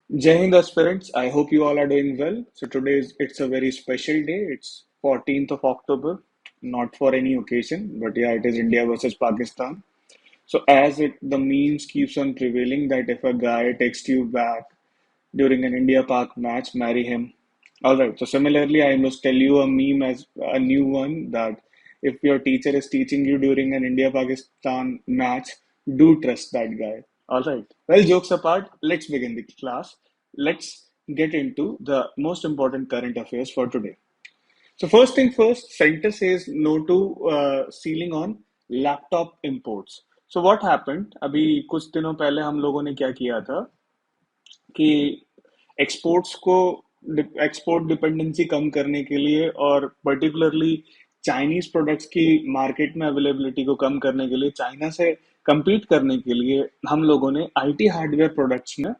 Jai Hind aspirants, I hope you all are doing well. So today it's a very special day. It's 14th of October, not for any occasion, but yeah, it is India versus Pakistan. So as the memes keeps on prevailing that if a guy texts you back during an India Pak match, marry him. All right. So similarly, I must tell you a meme as a new one that if your teacher is teaching you during an India Pakistan match, do trust that guy. All right. Well, jokes apart, let's begin the class. Let's get into the most important current affairs for today. So first thing first, center says no to ceiling on laptop imports. So what happened? अभी कुछ दिनों पहले हम लोगों ने क्या किया था कि एक्सपोर्ट्स को एक्सपोर्ट डिपेंडेंसी कम करने के लिए और पर्टिकुलरली चाइनीज प्रोडक्ट्स की मार्केट में अवेलेबिलिटी को कम करने के लिए चाइना से compete करने के लिए हम लोगों ने आईटी हार्डवेयर प्रोडक्ट्स में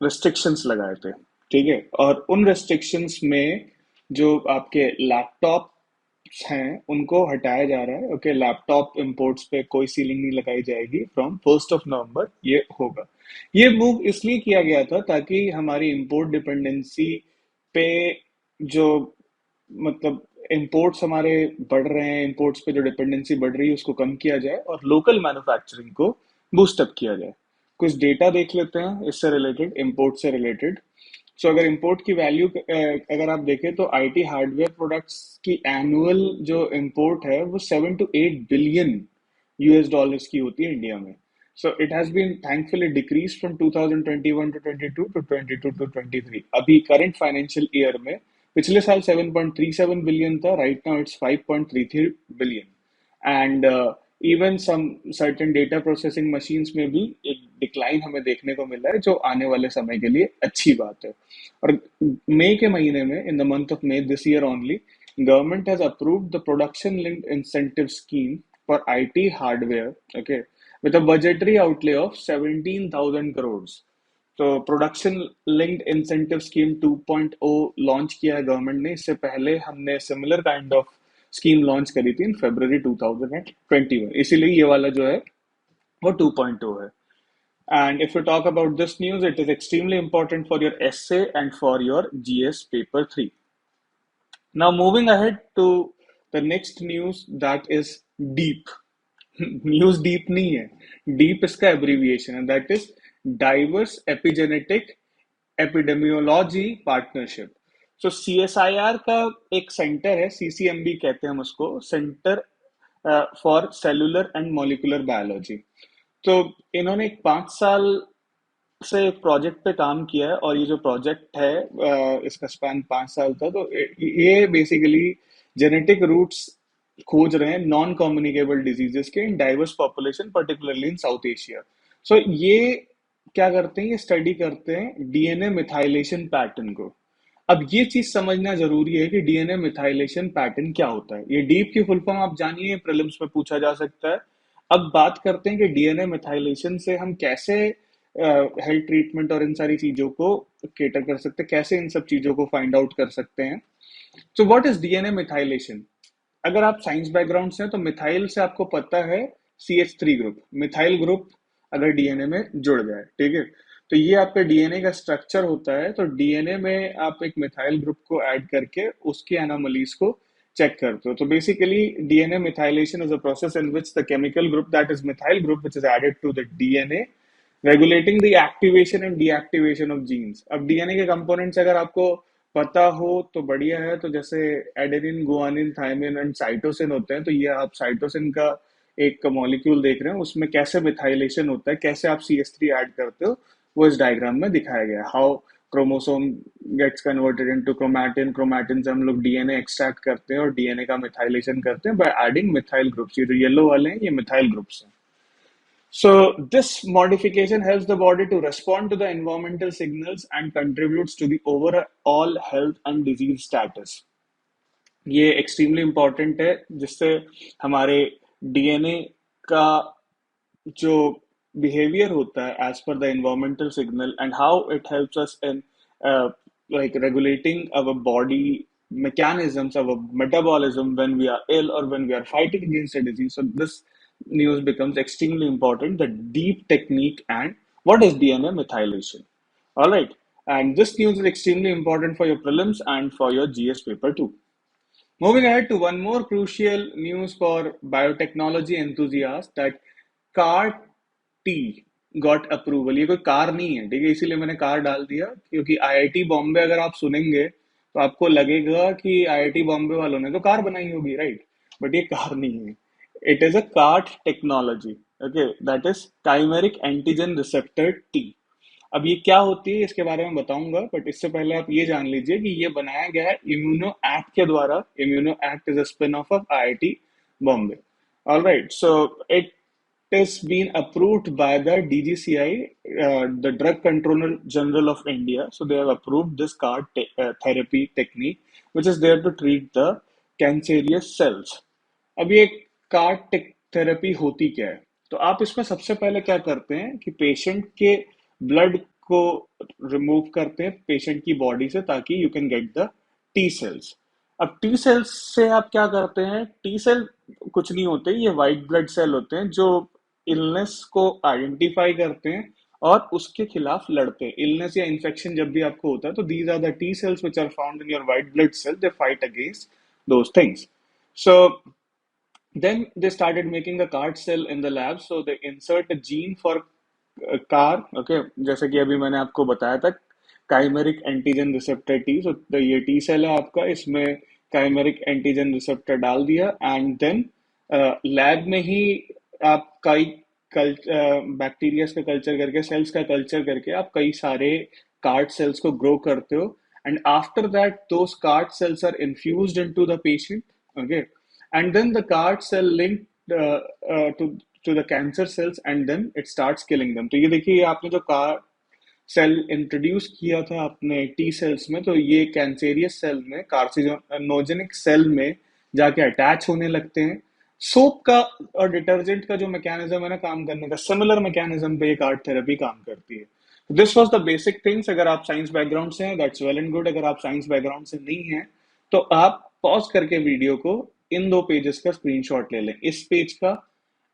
रेस्ट्रिक्शंस लगाए थे। ठीक है, और उन रेस्ट्रिक्शंस में जो आपके लैपटॉप हैं उनको हटाया जा रहा है। ओके, लैपटॉप इंपोर्ट्स पे कोई सीलिंग नहीं लगाई जाएगी। फ्रॉम 1 नवंबर ये होगा। ये मूव इसलिए किया गया था ताकि हमारी इंपोर्ट डिपेंडेंसी पे जो मतलब इंपोर्ट्स हमारे बढ़ रहे हैं, इंपोर्ट्स पे जो डिपेंडेंसी बढ़ रही है उसको कम किया जाए और लोकल मैन्युफैक्चरिंग को बूस्ट अप किया जाए। कुछ डेटा देख लेते हैं इससे रिलेटेड, इंपोर्ट से रिलेटेड। सो अगर इंपोर्ट की वैल्यू अगर आप देखें तो आईटी हार्डवेयर प्रोडक्ट्स की एनुअल जो इंपोर्ट है वो 7 to 8 बिलियन यूएस डॉलर्स की होती है इंडिया में। So it has been thankfully decrease from 2021 to 22 to 22 to 23। अभी करंट फाइनेंशियल ईयर में पिछले साल 7.37 बिलियन था, right now it's 5.33 billion. And even some certain data processing machines में भी एक डिक्लाइन हमें देखने को मिला है जो आने वाले समय के लिए अच्छी बात है। और मई के महीने में, in the month of May this year only, government has approved the production linked incentive scheme for IT hardware, okay, with a budgetary outlay of 17,000 crores। तो production linked incentive scheme 2.0 launch किया है government ने। इससे पहले हमने similar kind of scheme launch करी थी इन फरवरी 2021, इसीलिए ये वाला जो है वो 2.0 है। And if you talk about this news, it is extremely important for your essay and for your GS paper 3। Now moving ahead to the next news that is DEEP. News DEEP नहीं है, DEEP इसका abbreviation है, that is diverse epigenetic epidemiology partnership. So CSIR का एक centre है, CCMB कहते हैं हम उसको, centre for cellular and molecular biology. तो इन्होंने एक 5 साल से एक प्रोजेक्ट पे काम किया है और ये जो प्रोजेक्ट है इसका स्पैन 5 साल था। तो ये बेसिकली जेनेटिक रूट्स खोज रहे हैं नॉन कम्युनिकेबल डिजीजेस के in diverse population, particularly in South Asia. So ये क्या करते हैं, ये स्टडी करते हैं डीएनए मिथाइलेशन पैटर्न को। अब ये चीज समझना जरूरी है कि डीएनए मिथाइलेशन पैटर्न क्या होता है। ये डीप की फुल फॉर्म आप जानिए, प्रीलिम्स में पूछा जा सकता है। अब बात करते हैं कि डीएनए मिथाइलेशन से हम कैसे हेल्थ ट्रीटमेंट और इन सारी चीजों को केटर कर सकते हैं, कैसे इन सब चीजों को फाइंड आउट कर सकते हैं। So what is DNA methylation? अगर आप साइंस बैकग्राउंड से हैं तो मिथाइल से आपको पता है CH3 ग्रुप, मिथाइल ग्रुप अगर डीएनए में जुड़ जाए, ठीक है, तो ये आपका डीएनए का स्ट्रक्चर होता है। तो डीएनए में आप एक मिथाइल ग्रुप को ऐड करके उसकी एनोमलीज को चेक करते हो। तो basically DNA methylation is a process in which the chemical group that is methyl group which is added to the DNA regulating the activation and deactivation of genes. अब DNA के components अगर आपको पता हो तो बढ़िया है। तो जैसे adenine, guanine, thymine and cytosine होते हैं, तो ये आप साइटोसिन का एक मॉलिक्यूल देख रहे हैं, उसमें कैसे मिथाइलेशन होता है, कैसे आप CH3 ऐड करते हो, वो इस डायग्राम में दिखाया गया है। How chromosome gets converted into chromatin, chromatin से हम लोग डीएनए एक्सट्रैक्ट करते हैं और डीएनए का मिथाइलेशन करते हैं बाय एडिंग मिथाइल ग्रुप्स। ये जो येलो वाले हैं ये मिथाइल ग्रुप्स हैं। So this modification helps the body to respond to the environmental signals and contributes to the overall health and disease status. ये एक्सट्रीमली इम्पोर्टेंट है जिससे हमारे डीएनए का जो बिहेवियर होता है as per the environmental signal and how it helps us in like regulating our body mechanisms, our metabolism when we are ill or when we are fighting against a disease. So this news becomes extremely important, the deep technique and what is DNA methylation. All right. And this news is extremely important for your prelims and for your GS paper too. Moving ahead to one more crucial news for biotechnology enthusiasts that CAR T got approval. ये कोई car नहीं है, ठीक है, इसीलिए मैंने car डाल दिया क्योंकि आईआईटी बॉम्बे अगर आप सुनेंगे तो आपको लगेगा कि आईआईटी बॉम्बे वालों ने तो कार बनाई होगी, राइट? बट ये कार नहीं है. It is a cart technology. Okay, that is chimeric antigen receptor T. अब ये क्या होती है इसके बारे में बताऊंगा, बट इससे पहले आप ये जान लीजिए कि ये बनाया गया है इम्यूनो एक्ट के द्वारा. Immuno act is a spin off IIT Bombay. All right, so it has been approved by the DGCI, the Drug Controller General of India. So they have approved this therapy technique, which is there to treat the cancerous cells. अब ये card therapy होती क्या है? तो आप इसमें सबसे पहले क्या करते हैं कि पेशेंट के ब्लड को रिमूव करते हैं पेशेंट की बॉडी से ताकि you can get the T sales. अब टी सेल्स से आप क्या करते हैं? टी सेल कुछ नहीं होते, ये वाइट ब्लड सेल होते हैं जो इलनेस को आइडेंटिफाई करते हैं और उसके खिलाफ लड़ते हैं. इलनेस या इन्फेक्शन जब भी आपको होता है तो these are the T cells which are found in your white blood cell. They fight against those things. So then they started making the CAR cell in the lab. So they insert a gene for CAR. Okay, जैसे कि अभी मैंने आपको बताया था chimeric antigen receptor T. सो ये T cell है आपका, इसमें काइमेरिक एंटीजन रिसेप्टर डाल दिया एंड देन लैब में ही आप कई बैक्टीरिया का कल्चर करके सेल्स का कल्चर करके आप कई सारे कार्ड सेल्स को ग्रो करते हो. And after that those card cells are infused into the patient. Okay, and then the CAR cell linked to the cancer cells and then it starts killing them. तो ये देखिए, ये आपने जो CAR cell introduce किया था अपने T cells में, तो ये कैंसेरियस सेल में कार्सिनोजेनिक सेल में जाके अटैच होने लगते हैं. सोप का और डिटर्जेंट का जो मैकेनिज्म है ना काम करने का, सिमिलर मैकेनिज्म पे ये कार्ड थेरेपी काम करती है. This was the basic things. अगर आप साइंस बैकग्राउंड से हैं दैट्स वेल एंड गुड. अगर आप साइंस बैकग्राउंड से नहीं हैं तो आप पॉज करके वीडियो को इन दो पेजेस का स्क्रीनशॉट ले लें, इस पेज का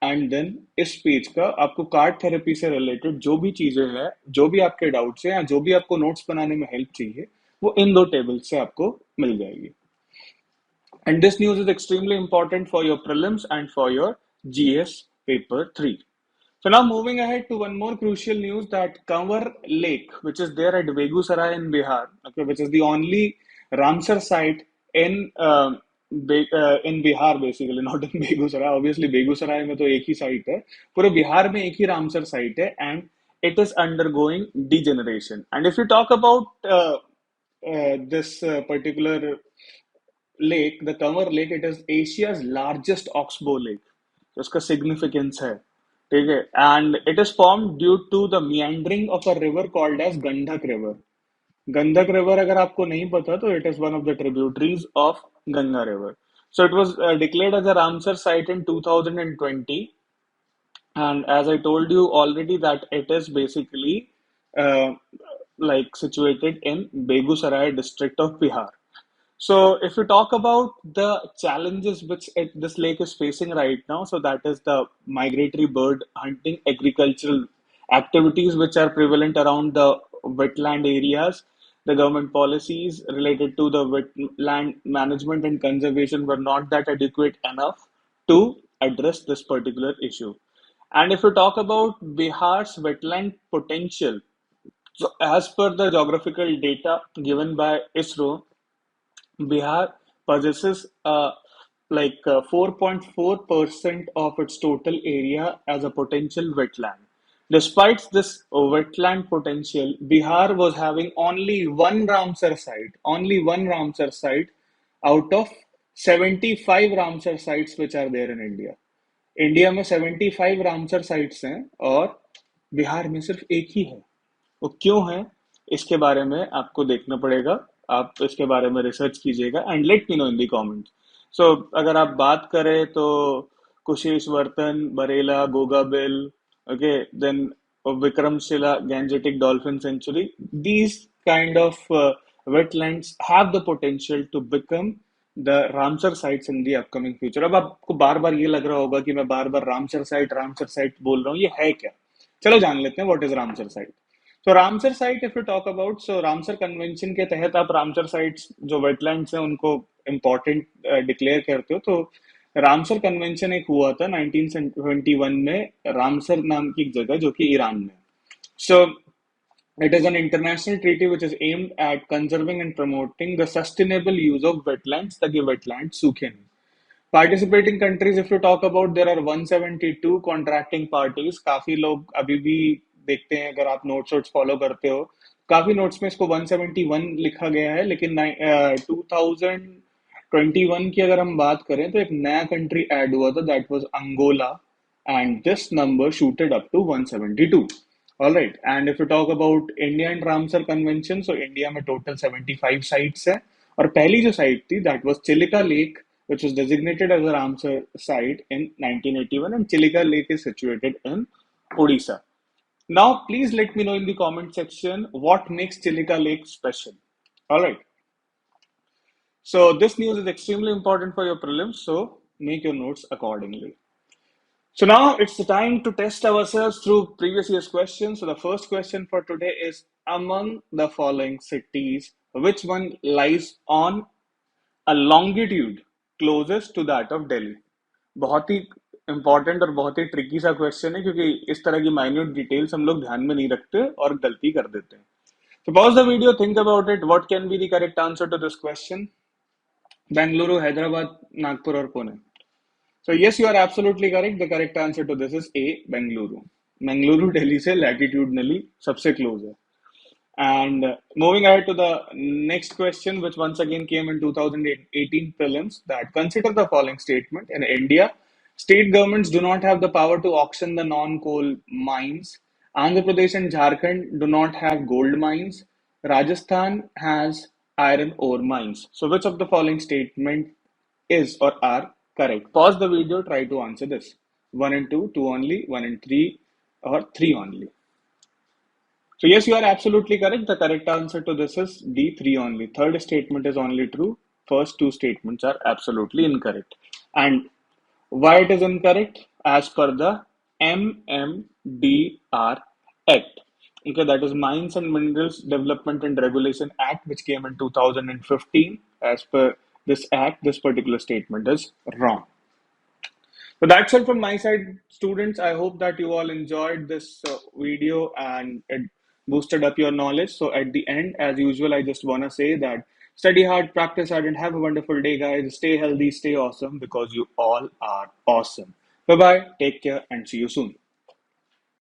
एंड देन इस पेज का. आपको कार्ड थेरेपी से रिलेटेड जो भी चीजें हैं, जो भी आपके डाउट्स हैं या जो भी आपको नोट्स बनाने में हेल्प चाहिए, वो इन दो टेबल से आपको मिल जाएगी. And this news is extremely important for your prelims and for your GS paper 3. So now moving ahead to one more crucial news that Kanwar Lake, which is there at Begusarai in Bihar, okay, which is the only Ramsar site in Bihar basically, not in Begusarai. Obviously Begusarai में तो एक ही site है, पूरे बिहार में एक ही Ramsar site है and it is undergoing degeneration. And if you talk about this particular lake, the Kanwar Lake, it is Asia's largest oxbow lake. तो उसका significance है, ठीक है. And it is formed due to the meandering of a river called as Gandhak River. Gandhak River अगर आपको नहीं पता तो it is one of the tributaries of Ganga River. So it was declared as a Ramsar site in 2020. And as I told you already that it is basically uh, like situated in Begusarai district of Bihar. So, if you talk about the challenges which this lake is facing right now, so that is the migratory bird hunting, agricultural activities which are prevalent around the wetland areas. The government policies related to the wetland management and conservation were not that adequate enough to address this particular issue. And if you talk about Bihar's wetland potential, so as per the geographical data given by ISRO, Bihar possesses 4.4% of its total area as a potential wetland. Despite this wetland potential, Bihar was having only one Ramsar site out of 75 Ramsar sites which are there in India. India में 75 Ramsar sites हैं और बिहार में सिर्फ एक ही है. वो क्यों है इसके बारे में आपको देखना पड़ेगा. आप इसके बारे में रिसर्च कीजिएगा and let me know in the comments. So अगर आप बात करें तो Kusheshwarsthan, Barela, Gogabil, okay, then Vikramshila gangetic dolphin sanctuary, these kind of wetlands have the potential to become the Ramsar sites in the upcoming future. अब आपको बार बार ये लग रहा होगा कि मैं बार बार रामसर साइट बोल रहा हूँ, ये है क्या? चलो जान लेते हैं what is Ramsar site. So Ramsar site if you talk about, so Ramsar convention के तहत आप रामसर साइट्स जो वेटलैंड्स हैं उनको इम्पोर्टेंट डिक्लेयर करते हो। तो रामसर कन्वेंशन एक हुआ था 1971 में रामसर नाम की एक जगह जो कि ईरान में। सो it is an international treaty which is aimed at conserving and promoting the sustainable use of wetlands ताकि wetlands सूखे नहीं। Participating countries, if you talk about, there are 172 contracting parties। काफी लोग अभी भी देखते हैं, अगर आप नोट्स वोट्स फॉलो करते हो, काफी नोट्स में इसको 171 लिखा गया है, लेकिन 2021 की अगर हम बात करें तो एक नया कंट्री ऐड हुआ था, that was Angola, and this number shooted up to 172। All right, and if you talk about India and Ramsar Convention, so India में total 75 sites है, और पहली जो साइट थी that was Chilika Lake, which was designated as a Ramsar site in 1981, and Chilika Lake is situated in Odisha. Now, please let me know in the comment section what makes Chilika Lake special. All right. So this news is extremely important for your prelims, so make your notes accordingly. So now it's the time to test ourselves through previous year's questions. So the first question for today is, among the following cities, which one lies on a longitude closest to that of Delhi? बहुत ही important और बहुत ही tricky सा question है, क्योंकि इस तरह की minute details हम लोग ध्यान में नहीं रखते और गलती कर देते हैं। So pause the video, think about it. What can be the correct answer to this question? Bengaluru, Hyderabad, Nagpur or Pune? So yes, you are absolutely correct. The correct answer to this is A, Bengaluru. Bengaluru Delhi से latitudinally सबसे close है. And moving ahead to the next question, which once again came in 2018 prelims, that consider the following statement. In India, state governments do not have the power to auction the non-coal mines. Andhra Pradesh and Jharkhand do not have gold mines. Rajasthan has iron ore mines. So which of the following statement is or are correct? Pause the video, try to answer this. 1 and 2, 2 only, 1 and 3, or 3 only. So yes, you are absolutely correct. The correct answer to this is D, 3 only. Third statement is only true. First two statements are absolutely incorrect. And why it is incorrect? As per the MMDR Act. Okay, that is Mines and Minerals Development and Regulation Act, which came in 2015. As per this act, this particular statement is wrong. So that's it from my side, students. I hope that you all enjoyed this video and it boosted up your knowledge. So at the end, as usual, I just want to say that study hard, practice hard, and have a wonderful day, guys. Stay healthy, stay awesome, because you all are awesome. Bye bye, take care, and see you soon.